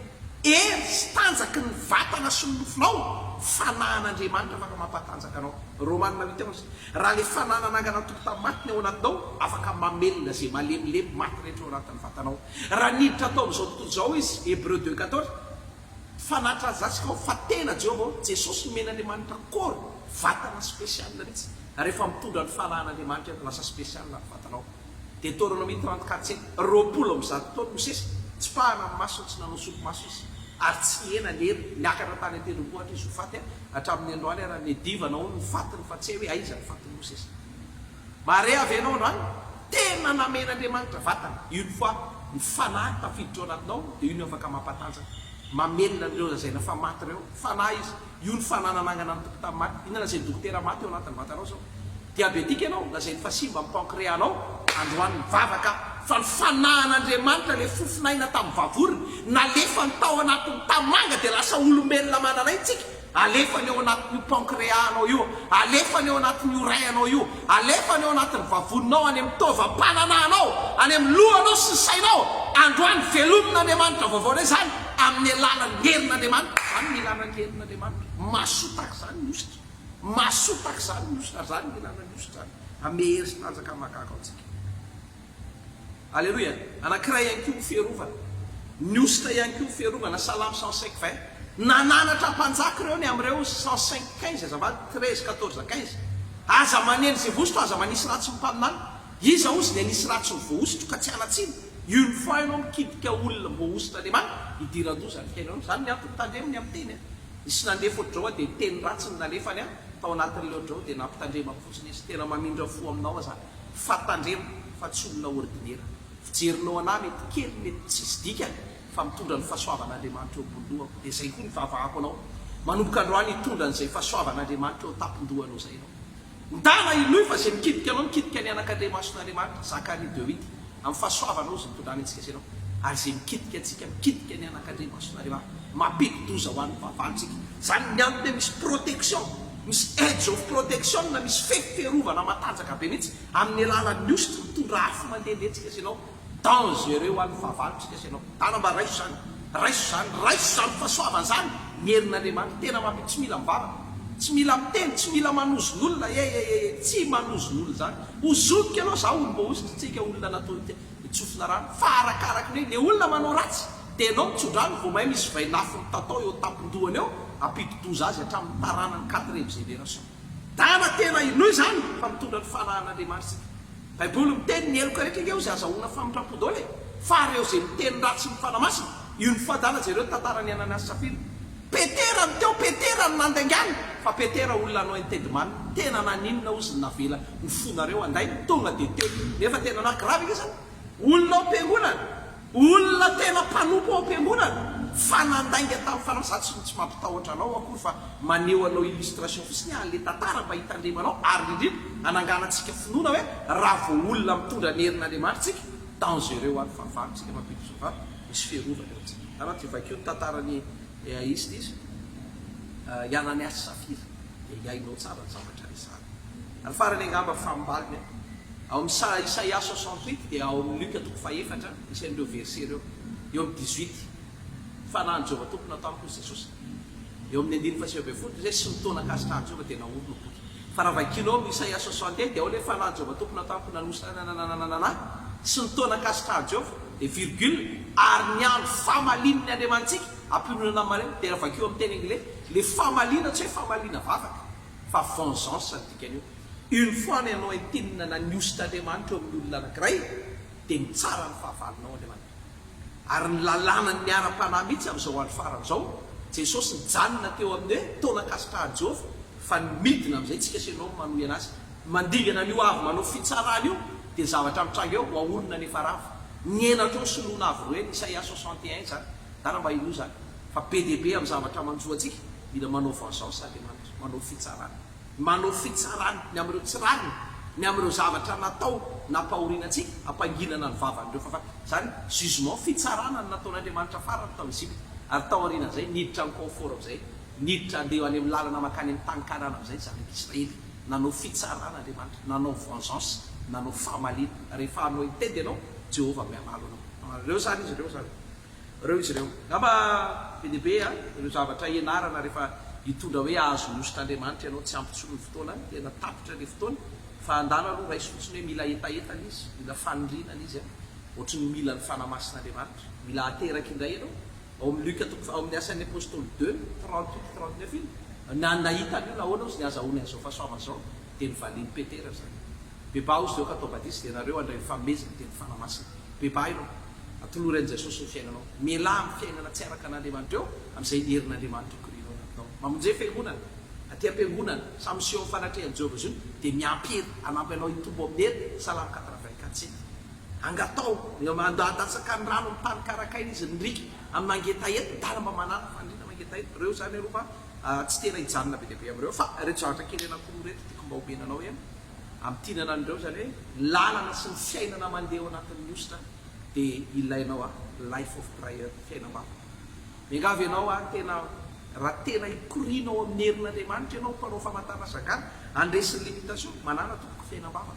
hery sy tanjaky ny vatana sy ny nofinao fanan'Andriamanitra afaka mampatanjaka anao. Romanina vita raha le fananananganao toko tamin'ny matiny ao anatinao afaka mamelona zay malemilemy maty rehetra ao anatin'ny vatanao. Raha niditra atao amin'izao tontolo izao izy Hébreux 2:14 fanatra zatsika fa tena Jehovah Jesosy men'Andriamanitra kory vatana spesialina mihitsy. Rehefa mitondra ny fanan'Andriamanitra lasa spesialina ny vatanao. Dia Deutéronomie 34:7 roapolo amby zato taona Mosesy tsy pahana amin'ny maso tsy nanao solomaso izy ary tsy ena lery niakatra tany an-tendrombohitra izy ho faty hatramin'ny androany raha ny divanao ny fatiny fa tsy hoe aiza ny fatiny Mosesy. Mare avy ianao androany tena namen'Andriamanitra vatana io fa ny fanahy tafiditra ao anatinao dia io ny afaka mampatanjaka mamelona ireo zazaina fa maty ireo fanahy izy io ny fanananangana ny toko tamin'ny maty ina lazay dokotera maty ao anatin'ny vatanao zao diabetika ianao lazay ny fasimba amin'ny pancréanao androany mivavaka fa ny fanahan'Andriamanitra le fofinaina tamin'ny vavony nalefa ny tao anatin'ny tamanga dia lasa olombelona mananay tsika alefany ao anatin'io pancréanao io alefany ao anatin'io rayanao io alefany ao anatin'ny vavoninao any amin'ny taovam-panananao any amin'ny lohanao sy ny sainao androany velomin'Andriamanitra vaovao ray zany amin'ny alalan'ny herin'Andriamanitra zany ny ilanany herin'Andriamanitra masotaka zany ny ositra masotaka zany ny ositra zany ny ilanany ositra zany ame hery sy tanjaka makaka aotsika. Alléluia. Anankiray ihany koa fierovana ny ositra ihany koa fierovana Salamy 105:20 nananatra mpanjaka ireo ny amin'ireo 105:15 azavady 13:14-15 aza maneny zay vosotra aza manisy ratsy mimpaminany iza ozy ny anisy ratsy ny voositro ka tsy anatsiny io ny fa ianao mikitika olona mbo ositra Andriamanitra idiran-doza ny fiainanao zany ny antony tandreminy amin'ny teny isy nandefa ohatr'izao dia teny ratsy ny nalefany tao anatin'ilay ohatr'izao dia nampitandrema fotsiny izy tena mamindra fo aminao zany fa tandrema fa tsy olona ordinaire fijerinao anahy mety kely mety tsisy dikany fa mitondra ny fahasoavan'Andriamanitra eo am-pondohako dia zay koa ny vavahako anao manomboka androany hitondra n'izay fahasoavan'Andriamanitra eo tapon-dohanao zay anao ndana inoy fa zay mikitika anao mikitika ny anak'Andriamason'Andriamanitra Zakaria 2:8 amin'ny fahasoavanao izy nitondrany antsika sy anao ary zay mikitika antsika mikitika ny anak'Andriamason'Andriamanitra mampidi-doza ho an'ny vavantsika zany ny antony misy protection misy edge of protection na misy fefiferovana matanjaka be mihitsy amin'ny alalan'ny ositra mitondra afo mandehandehantsika sy anao dangereux ho an'ny vavantsika sy anao tana mba raiso zany fahasoavana zany ny herin'Andriamanitra tena mampi tsy mila mivavaka tsy mila miteny tsy mila manozon'olona tsy manozon'olona zany hozodika anao za olo mbo ositra tsika olona natao tsofina rano fa arakaraky ny hoe le olona manao ratsy dia anao mitsodrano vao mahay misy vainafo tatao eo tapon-dohany eo ampidi-doza azy hatramin'ny taranany 4e génération dana tena inoy zany fa mitondra ny fanahan'Andriamanitra baiboly miteny ny eloka rehetra eo zay azahoana famitram-podôle fa reo zay miteny ratsy mifanamasina io ny fadana zareo tantarany Ananiasy Safira petera ny teo petera ny nandaingany fa petera olona anao entendimany tena naninona ozy ny navela ny fonareo anday tonga dia teo nefa tena anakirava zany olona ao am-piangonana olona tena mpanompo ao am-piangonana fa nandainga tamin'ny fanasatsy tsy mampitahotra anao akory fa maneho anao illustration fotsiny an'le tantara mba hitandremanao ary indrindra ananganantsika finoana hoe raha vo olona mitondra ny herin'Andriamanitra tsika dangereux ho an'ny fahavantsika mampidosova misy fierovana eo tsika anaty vakeo ny tantarany izy Ananiasy Safira dia iainao tsara ny zavatra resana ary farany angamba fambaliny ao amin'ny Isaia 68 dia ao amin'ny Luka 4 misy an'ireo verset ireo eo amin'ny 18 fanahy Jehova tompona tamiko Jesosy eo amin'ny 9:7 zay sy mitona kasitra Jehova dia naorona boky fa raha vakinao amin'ny Isaia 61 dia ao le fanahy Jehova tompona tamiko nanosana sy mitona kasitra Jehova dia virgule ary ny andro famalin'ny Andriamanitsika ampinona mareo dia raha vakeo amin'ny teny anglais le famalina tsy hoe famalina vavaka fa vengeance ny dikany io une fois ny anao entinina naniositra Andriamanitra eo amin'ny olona anankiray dia mitsara ny fahavalonao Andriamanitra ary ny lalàna ny ara-panahy mihitsy amin'izao andro faran'izao Jesosy nijanona teo amin'ny hoe tona kasitra Jehova fa ny midina amin'izay tsika sy anao manohy anazy mandingana an'io avy manao fitsarana io dia zavatra mitranga eo hoahorona nefa rava ny enatra eo soloana avy roe Isaia 61 zany dana mba ino zany fa be dia be amin'ny zavatra manjoantsika mila manao vengeance Andriamanitra manao fitsarana ny amin'ireo tsirariny ny amin'ireo zavatra natao nampahorinantsika ampanginana ny vavan'ireo fa zany jugement fitsarana ny nataon'Andriamanitra farany tao Ezipta ary tao aorianan'izay niditra ny confort amin'izay niditra andeha any amin'ny lalana makany amin'ny tany-kanana amin'izay zanaka Israely nanao fitsarana Andriamanitra nanao vengeance nanao famalina rehefa anao itedy ianao Jehova miamalo anao reo zany izy reo ngamba be dia be ireo zavatra ianarana rehefa hitondra hoe azo nositran'andriamanitra ianao tsy ampitsolo ny fotoana any tena tapitra le fotoana fa andana aloha raisy fotsiny hoe mila etaetana izy mila fanondrinana izy a ohatry ny mila ny fanamasin'andriamanitra mila ateraka indray ianao ao amin'ny Luka ao amin'ny asan'ny apôstôly 2 38-39 iny nahitany io nahoana ozy ny azahoany an'izao fahasoavana zao teny valiny petera zany beba ozy zao ka atao batisa dia nareo andray nyfamezana teny fanamasina beba ianao atolory an'i Jesosy ny fiainanao miala amin'ny fiainana tsy araka an'andriamanitra eo amin'izay herin'andriamanitra korinao anatao mamonjey fiangonana aty am-piangonana samy sieo amin'ny fanatrehan'i Jehovah zio dia miampiry anampy anao hitombo amin'ny heri salamy 84 angatao andatsaka ny rano ny tany karakaina izy nyrika amin'ny mangetaety dalamba manana fandrina mangetaety reo zany areo fa tsy tena hijanona be deabe am'ireo fa reto zavatra kely anankiroa reto tiako mba homenanao ihany amin'ny tinana an'ireo zany hoe lalana sy ny fiainana mandeha ao anatin'ny ositra dia ilainao a life of prayer fiainam-bava miangavy ianao a tena raha tena hikorinao amin'ny herin'andriamanitra ianao mpanao famantarana sagana andresin'ny limitation manana tompoko fiainam-bava